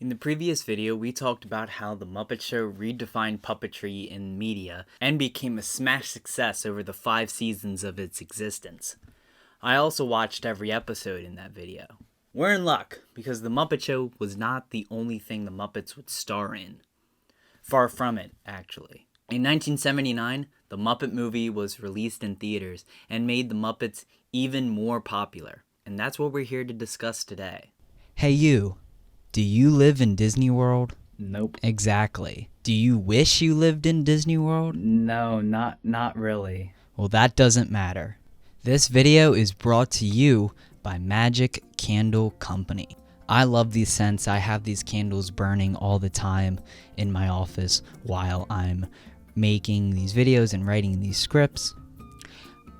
In the previous video, we talked about how The Muppet Show redefined puppetry in media and became a smash success over the 5 seasons of its existence. I also watched every episode in that video. We're in luck, because The Muppet Show was not the only thing the Muppets would star in. Far from it, actually. In 1979, the Muppet movie was released in theaters and made the Muppets even more popular. And that's what we're here to discuss today. Hey you, do you live in Disney World? Nope. Exactly. Do you wish you lived in Disney World? No, not really. Well, that doesn't matter. This video is brought to you by Magic Candle Company. I love these scents. I have these candles burning all the time in my office while I'm making these videos and writing these scripts.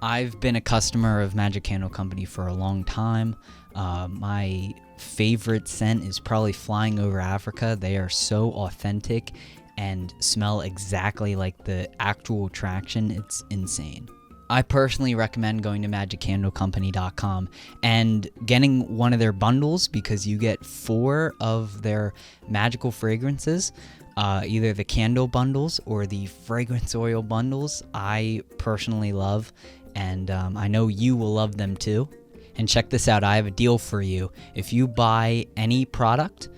I've been a customer of Magic Candle Company for a long time. My favorite scent is probably Flying Over Africa. They are so authentic and smell exactly like the actual attraction. It's insane. I personally recommend going to magiccandlecompany.com and getting one of their bundles because you get 4 of their magical fragrances, either the candle bundles or the fragrance oil bundles. I personally love, and I know you will love them too. And check this out, I have a deal for you. If you buy any product,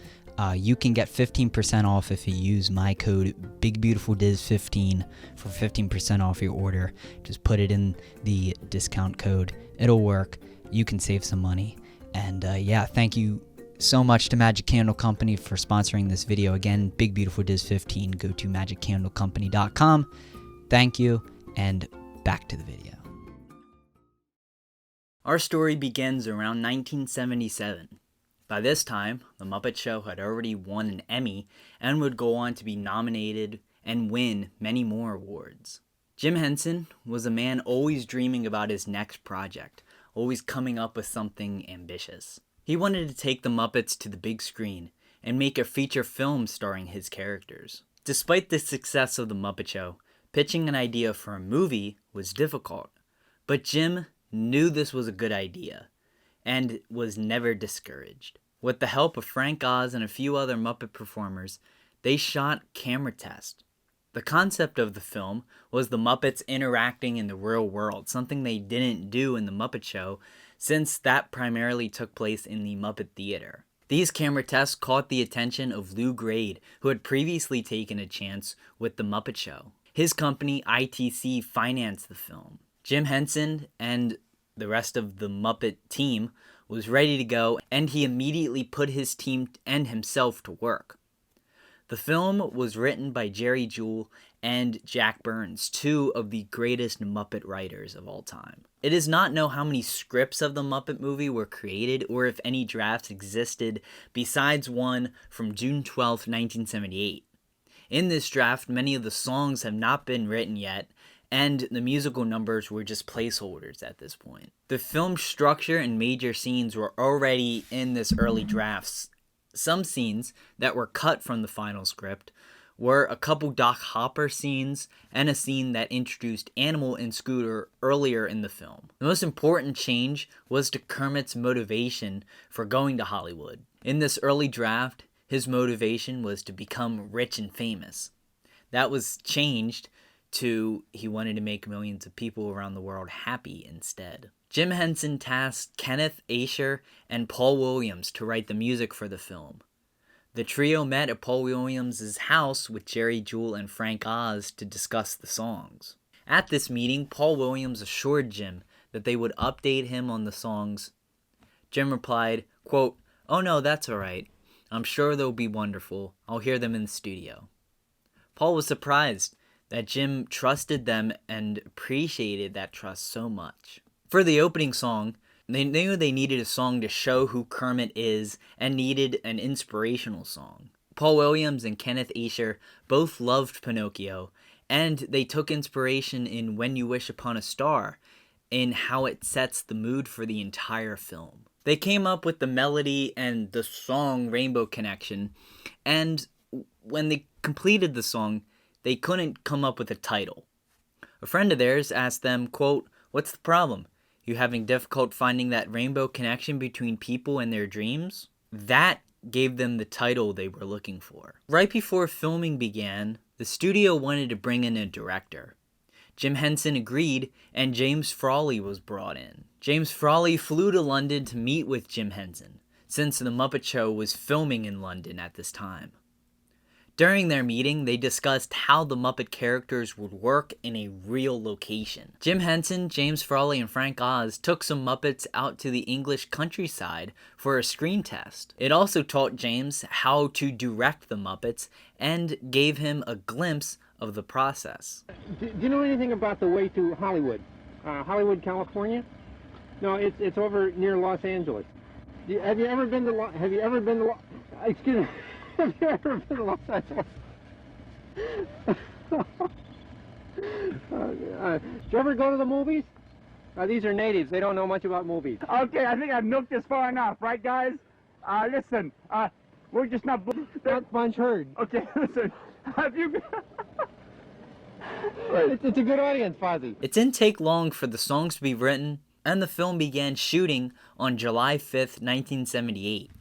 you can get 15% off if you use my code BigBeautifulDiz15 for 15% off your order. Just put it in the discount code. It'll work. You can save some money. And yeah, thank you so much to Magic Candle Company for sponsoring this video. Again, BigBeautifulDiz15. Go to magiccandlecompany.com. Thank you, and back to the video. Our story begins around 1977. By this time, The Muppet Show had already won an Emmy and would go on to be nominated and win many more awards. Jim Henson was a man always dreaming about his next project, always coming up with something ambitious. He wanted to take the Muppets to the big screen and make a feature film starring his characters. Despite the success of The Muppet Show, pitching an idea for a movie was difficult, but Jim knew this was a good idea and was never discouraged. With the help of Frank Oz and a few other Muppet performers, they shot camera tests. The concept of the film was the Muppets interacting in the real world, something they didn't do in The Muppet Show since that primarily took place in the Muppet Theater. These camera tests caught the attention of Lou Grade, who had previously taken a chance with The Muppet Show. His company, ITC, financed the film. Jim Henson and the rest of the Muppet team was ready to go, and he immediately put his team and himself to work. The film was written by Jerry Jewell and Jack Burns, 2 of the greatest Muppet writers of all time. It is not known how many scripts of the Muppet movie were created or if any drafts existed besides one from June 12, 1978. In this draft, many of the songs have not been written yet, and the musical numbers were just placeholders at this point. The film structure and major scenes were already in this early drafts. Some scenes that were cut from the final script were a couple Doc Hopper scenes and a scene that introduced Animal and Scooter earlier in the film. The most important change was to Kermit's motivation for going to Hollywood. In this early draft, his motivation was to become rich and famous. That was changed to he wanted to make millions of people around the world happy instead. Jim Henson tasked Kenneth Asher and Paul Williams to write the music for the film. The trio met at Paul Williams' house with Jerry Jewell and Frank Oz to discuss the songs. At this meeting, Paul Williams assured Jim that they would update him on the songs. Jim replied, quote, "Oh no, that's alright. I'm sure they'll be wonderful. I'll hear them in the studio." Paul was surprised that Jim trusted them and appreciated that trust so much. For the opening song, they knew they needed a song to show who Kermit is and needed an inspirational song. Paul Williams and Kenneth Asher both loved Pinocchio, and they took inspiration in When You Wish Upon a Star in how it sets the mood for the entire film. They came up with the melody and the song Rainbow Connection, and when they completed the song, they couldn't come up with a title. A friend of theirs asked them, quote, "What's the problem? You having difficult finding that rainbow connection between people and their dreams?" That gave them the title they were looking for. Right before filming began, the studio wanted to bring in a director. Jim Henson agreed, and James Frawley was brought in. James Frawley flew to London to meet with Jim Henson, since The Muppet Show was filming in London at this time. During their meeting, they discussed how the Muppet characters would work in a real location. Jim Henson, James Frawley, and Frank Oz took some Muppets out to the English countryside for a screen test. It also taught James how to direct the Muppets and gave him a glimpse of the process. Do you know anything about the way to Hollywood? Hollywood, California? No, it's over near Los Angeles. Have you ever been to excuse me. Have you ever been to Los Angeles? Did you ever go to the movies? These are natives. They don't know much about movies. Okay, I think I've milked this far enough, right, guys? Listen, we're just not... That bunch heard. Okay, listen, have you... It's a good audience, Fozzie. It didn't take long for the songs to be written, and the film began shooting on July 5th, 1978.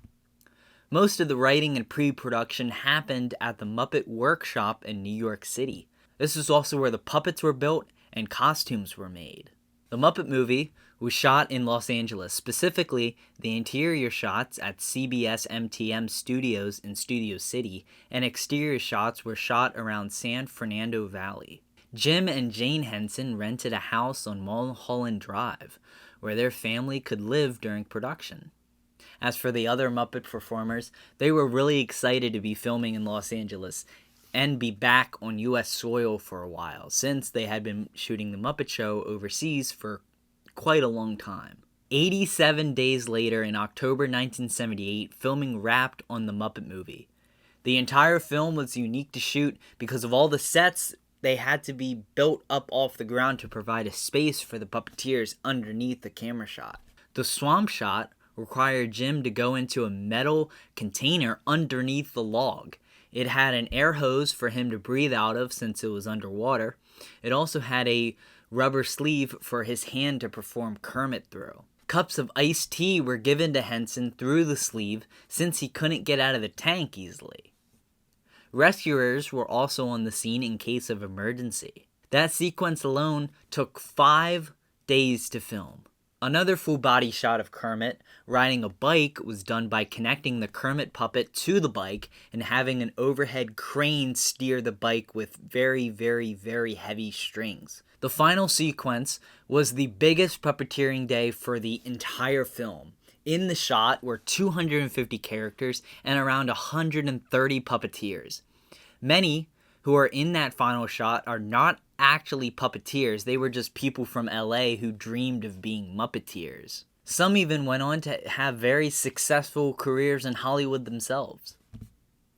Most of the writing and pre-production happened at the Muppet Workshop in New York City. This is also where the puppets were built and costumes were made. The Muppet movie was shot in Los Angeles, specifically the interior shots at CBS MTM Studios in Studio City, and exterior shots were shot around San Fernando Valley. Jim and Jane Henson rented a house on Mulholland Drive, where their family could live during production. As for the other Muppet performers, they were really excited to be filming in Los Angeles and be back on US soil for a while, since they had been shooting the Muppet Show overseas for quite a long time. 87 days later, in October 1978, filming wrapped on the Muppet movie. The entire film was unique to shoot because of all the sets. They had to be built up off the ground to provide a space for the puppeteers underneath the camera shot. The swamp shot required Jim to go into a metal container underneath the log. It had an air hose for him to breathe out of since it was underwater. It also had a rubber sleeve for his hand to perform Kermit through. Cups of iced tea were given to Henson through the sleeve since he couldn't get out of the tank easily. Rescuers were also on the scene in case of emergency. That sequence alone took 5 days to film. Another full body shot of Kermit riding a bike was done by connecting the Kermit puppet to the bike and having an overhead crane steer the bike with very, very, very heavy strings. The final sequence was the biggest puppeteering day for the entire film. In the shot were 250 characters and around 130 puppeteers. Many who are in that final shot are not actually puppeteers. They were just people from LA who dreamed of being Muppeteers. Some even went on to have very successful careers in Hollywood themselves.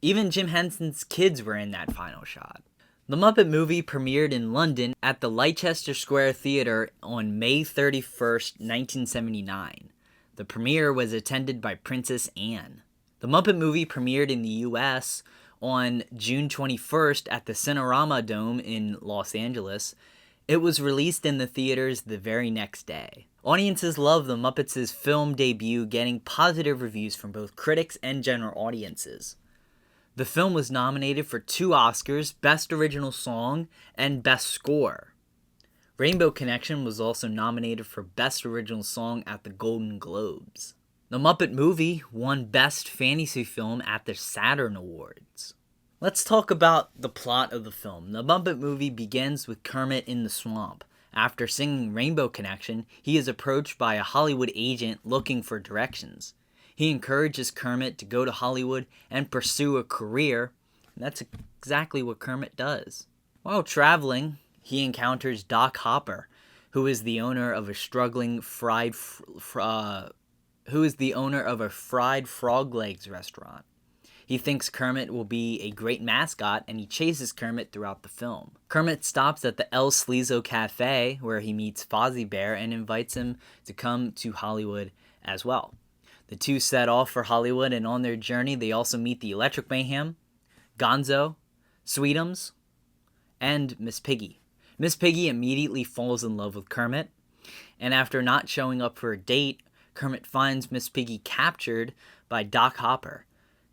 Even Jim Henson's kids were in that final shot. The Muppet movie premiered in London at the Leicester Square Theatre on May 31st, 1979. The premiere was attended by Princess Anne. The Muppet movie premiered in the US on June 21st at the Cinerama Dome in Los Angeles. It was released in the theaters the very next day. Audiences loved the Muppets' film debut, getting positive reviews from both critics and general audiences. The film was nominated for 2 Oscars, Best Original Song and Best Score. Rainbow Connection was also nominated for Best Original Song at the Golden Globes. The Muppet movie won Best Fantasy Film at the Saturn Awards. Let's talk about the plot of the film. The Muppet movie begins with Kermit in the swamp. After singing Rainbow Connection, he is approached by a Hollywood agent looking for directions. He encourages Kermit to go to Hollywood and pursue a career, and that's exactly what Kermit does. While traveling, he encounters Doc Hopper, who is the owner of a struggling fried frog legs restaurant. He thinks Kermit will be a great mascot, and he chases Kermit throughout the film. Kermit stops at the El Sleazo Cafe, where he meets Fozzie Bear and invites him to come to Hollywood as well. The two set off for Hollywood, and on their journey, they also meet the Electric Mayhem, Gonzo, Sweetums, and Miss Piggy. Miss Piggy immediately falls in love with Kermit, and after not showing up for a date, Kermit finds Miss Piggy captured by Doc Hopper.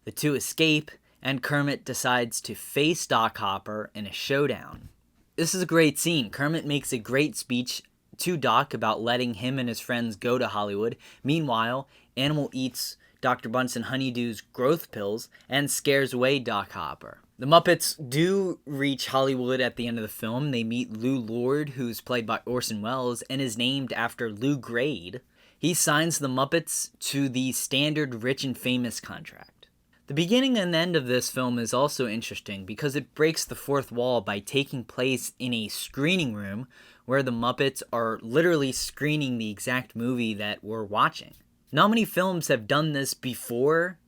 The two escape, and Kermit decides to face Doc Hopper in a showdown. This is a great scene. Kermit makes a great speech to Doc about letting him and his friends go to Hollywood. Meanwhile, Animal eats Dr. Bunsen Honeydew's growth pills and scares away Doc Hopper. The Muppets do reach Hollywood at the end of the film. They meet Lou Lord, who's played by Orson Welles and is named after Lou Grade. He signs the Muppets to the standard Rich and Famous contract. The beginning and end of this film is also interesting because it breaks the fourth wall by taking place in a screening room where the Muppets are literally screening the exact movie that we're watching. Not many films have done this before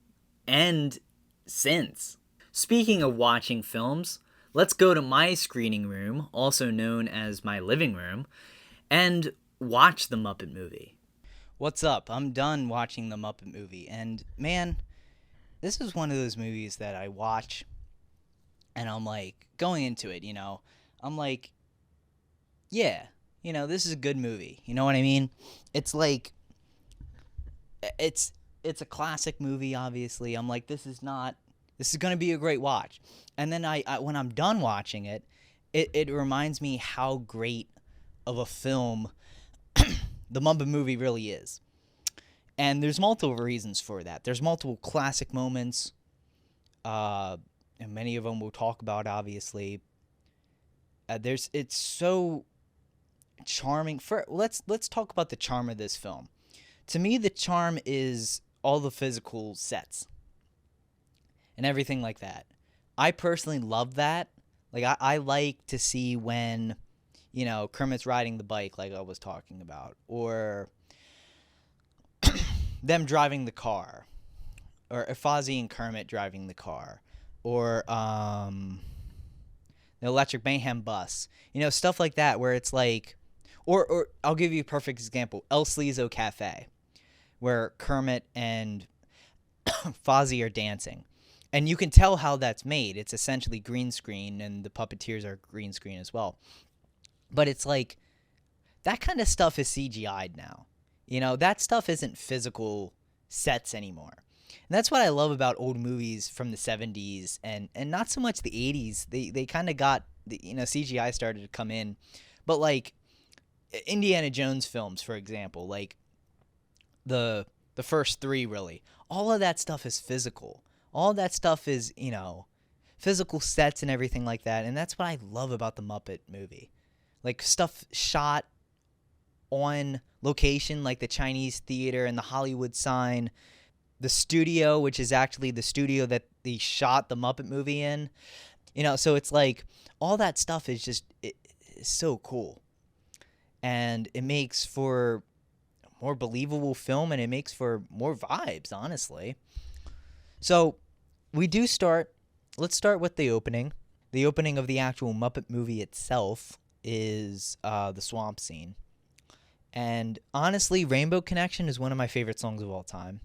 and since. Speaking of watching films, let's go to my screening room, also known as my living room, and watch the Muppet movie. What's up? I'm done watching the Muppet movie, and man, this is one of those movies that I watch, and I'm like, going into it, I'm like, yeah, this is a good movie. You know what I mean? It's like, it's a classic movie, obviously. I'm like, this is going to be a great watch. And then I when I'm done watching it, it reminds me how great of a film the Muppet movie really is. And there's multiple reasons for that. There's multiple classic moments, and many of them we'll talk about, obviously. It's so charming. Let's talk about the charm of this film. To me, the charm is all the physical sets and everything like that. I personally love that. Like, I like to see when, Kermit's riding the bike, like I was talking about, or them driving the car, or Fozzie and Kermit driving the car, or the Electric Mayhem bus, stuff like that, where it's like, or I'll give you a perfect example, El Sleazo Cafe, where Kermit and Fozzie are dancing, and you can tell how that's made. It's essentially green screen, and the puppeteers are green screen as well, but it's like, that kind of stuff is CGI'd now. That stuff isn't physical sets anymore. And that's what I love about old movies from the 70s and not so much the 80s. They kind of got, CGI started to come in. But, like, Indiana Jones films, for example, like the first three, really, all of that stuff is physical. All of that stuff is, physical sets and everything like that. And that's what I love about the Muppet movie. Like, stuff shot on location, like the Chinese theater and the Hollywood sign, the studio, which is actually the studio that they shot the Muppet movie in. So it's like, all that stuff is just it's so cool. And it makes for a more believable film, and it makes for more vibes, honestly. So let's start with the opening. The opening of the actual Muppet movie itself is the swamp scene. And honestly, Rainbow Connection is one of my favorite songs of all time.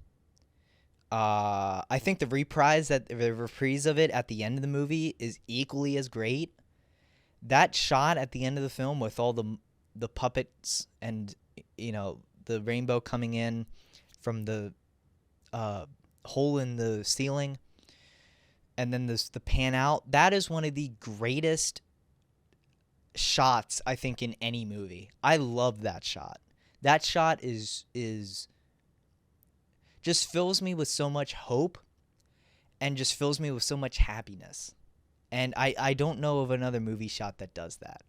I think the reprise of it at the end of the movie is equally as great. That shot at the end of the film with all the puppets and the rainbow coming in from the hole in the ceiling, and then the pan out, that is one of the greatest shots, I think, in any movie. I love that shot. That shot is just fills me with so much hope and just fills me with so much happiness. And I don't know of another movie shot that does that.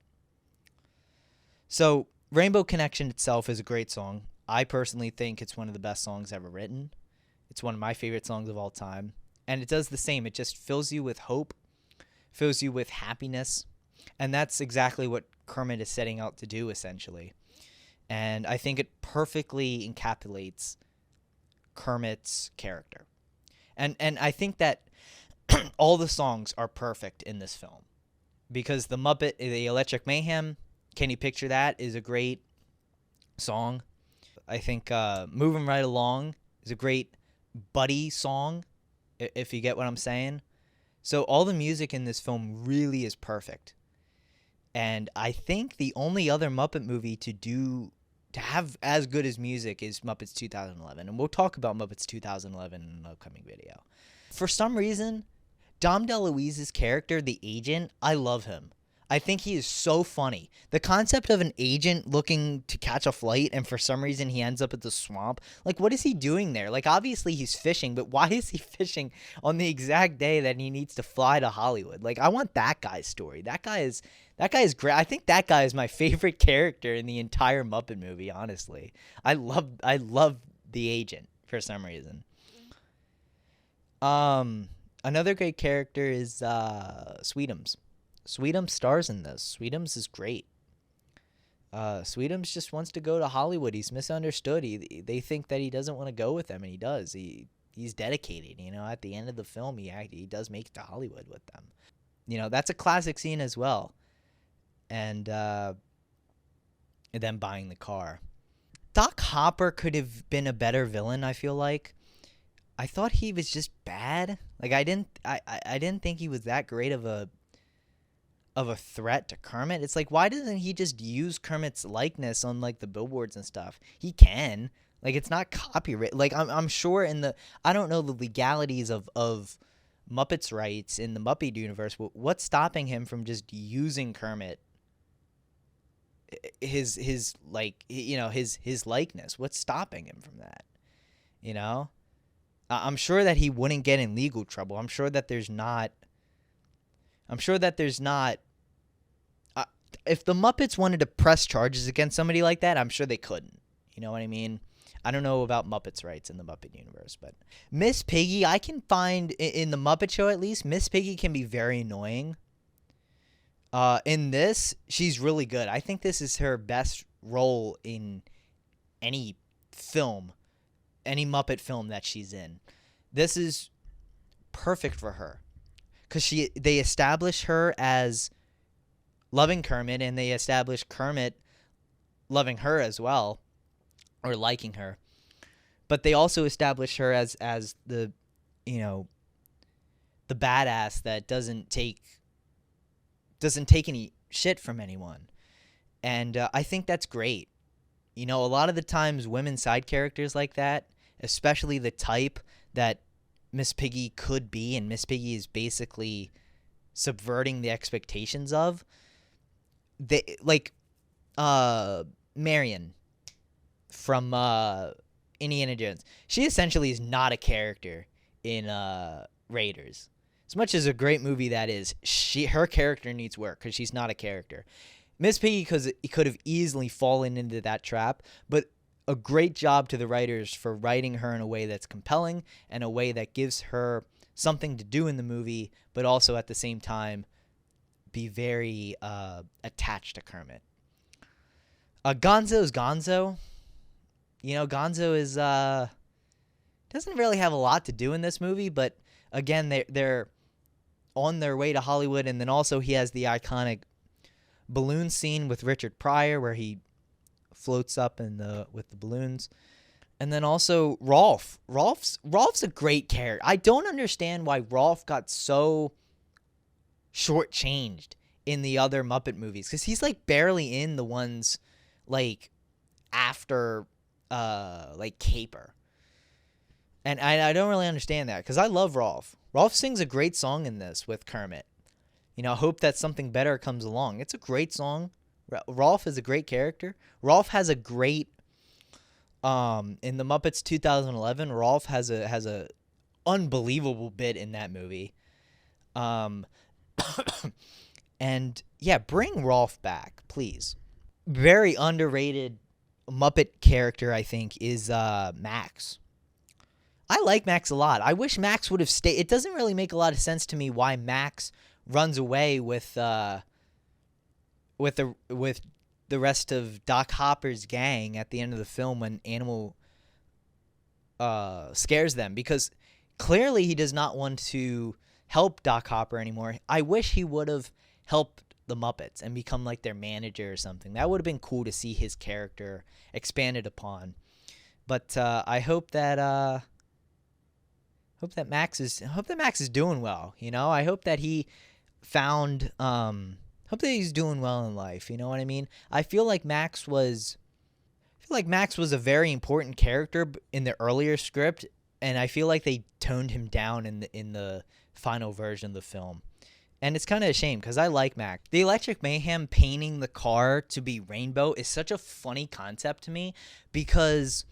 So Rainbow Connection itself is a great song. I personally think it's one of the best songs ever written. It's one of my favorite songs of all time. And it does the same. It just fills you with hope, fills you with happiness. And that's exactly what Kermit is setting out to do, essentially. And I think it perfectly encapsulates Kermit's character. And I think that all the songs are perfect in this film. Because the Electric Mayhem, Can You Picture That, is a great song. I think Moving Right Along is a great buddy song, if you get what I'm saying. So all the music in this film really is perfect. And I think the only other Muppet movie to have as good as music is Muppets 2011. And we'll talk about Muppets 2011 in an upcoming video. for some reason, Dom DeLuise's character, the agent, I love him. I think he is so funny. The concept of an agent looking to catch a flight and for some reason he ends up at the swamp. Like, what is he doing there? Like, obviously he's fishing, but why is he fishing on the exact day that he needs to fly to Hollywood? Like, I want that guy's story. That guy is great. I think that guy is my favorite character in the entire Muppet movie, honestly. I love the agent for some reason. Another great character is Sweetums. Sweetums stars in this. Sweetums is great. Sweetums just wants to go to Hollywood. He's misunderstood. They think that he doesn't want to go with them, and he does. He's dedicated. You know, at the end of the film, he does make it to Hollywood with them. You know, that's a classic scene as well. And them buying the car. Doc Hopper could have been a better villain, I feel like. I thought he was just bad. Like, I didn't think he was that great of a threat to Kermit. It's like, why doesn't he just use Kermit's likeness on like the billboards and stuff? He can. Like, it's not copyright. Like, I'm sure I don't know the legalities of Muppets rights in the Muppet universe. What's stopping him from just using Kermit? His likeness. What's stopping him from that? You know? I'm sure that he wouldn't get in legal trouble. I'm sure that there's not. If the Muppets wanted to press charges against somebody like that, I'm sure they couldn't. You know what I mean? I don't know about Muppets rights in the Muppet universe, but Miss Piggy, I can find in the Muppet Show at least, Miss Piggy can be very annoying. In this, she's really good. I think this is her best role in any film, any Muppet film that she's in. This is perfect for her because they establish her as loving Kermit, and they establish Kermit loving her as well, or liking her. But they also establish her as the, you know, the badass that doesn't take any shit from anyone. And I think that's great. You know, a lot of the times women side characters like that, especially the type that Miss Piggy could be, and Miss Piggy is basically subverting the expectations of, Marion from Indiana Jones. She essentially is not a character in Raiders. As much as a great movie that is, her character needs work because she's not a character. Miss Piggy could have easily fallen into that trap, but a great job to the writers for writing her in a way that's compelling and a way that gives her something to do in the movie, but also at the same time be very attached to Kermit. Gonzo's Gonzo. You know, Gonzo is doesn't really have a lot to do in this movie, but again, they're on their way to Hollywood, and then also he has the iconic balloon scene with Richard Pryor where he floats up with the balloons. And then also Rolf. Rolf's a great character. I don't understand why Rolf got so shortchanged in the other Muppet movies, because he's like barely in the ones like after like Caper. And I don't really understand that, because I love Rolf. Rolf sings a great song in this with Kermit. You know, I hope that something better comes along. It's a great song. Rolf is a great character. Rolf has a great in the Muppets 2011. Rolf has a unbelievable bit in that movie. And yeah, bring Rolf back, please. Very underrated Muppet character, I think, is Max. I like Max a lot. I wish Max would have stayed. It doesn't really make a lot of sense to me why Max runs away with the rest of Doc Hopper's gang at the end of the film when Animal scares them, because clearly he does not want to help Doc Hopper anymore. I wish he would have helped the Muppets and become like their manager or something. That would have been cool to see his character expanded upon. But I hope that Max is doing well. You know, I hope that he found hope that he's doing well in life. You know what I mean? I feel like Max was a very important character in the earlier script, and I feel like they toned him down in the final version of the film. And it's kind of a shame because I like Mac. The Electric Mayhem painting the car to be rainbow is such a funny concept to me because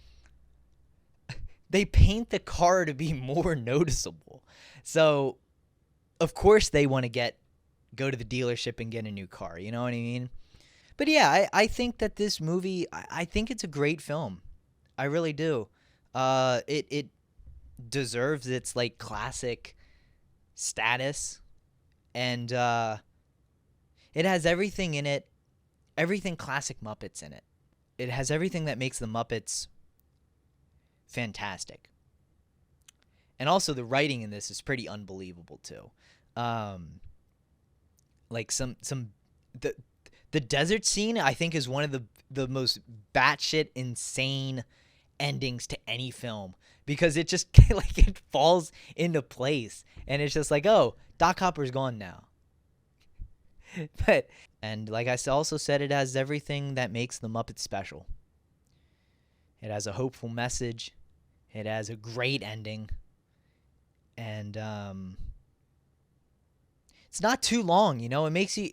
they paint the car to be more noticeable. So, of course, they want to go to the dealership and get a new car. You know what I mean? But yeah, I think that this movie, I think it's a great film. I really do. It deserves its like classic status. And it has everything in it, everything classic Muppets in it. It has everything that makes the Muppets fantastic. And also the writing in this is pretty unbelievable too. Like the desert scene I think is one of the most batshit insane endings to any film because it just like it falls into place and it's just like, oh, Doc Hopper's gone now. And like I also said, it has everything that makes the Muppets special. It has a hopeful message. It has a great ending. And it's not too long, you know? It makes you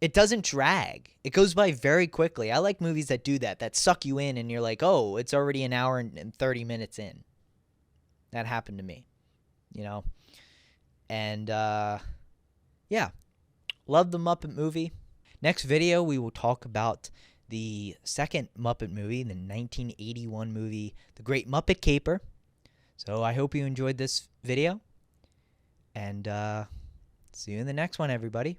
it doesn't drag. It goes by very quickly. I like movies that do that suck you in and you're like, "Oh, it's already an hour and 30 minutes in." That happened to me, you know? And, yeah. Love the Muppet movie. Next video, we will talk about the second Muppet movie, the 1981 movie, The Great Muppet Caper. So I hope you enjoyed this video. And, see you in the next one, everybody.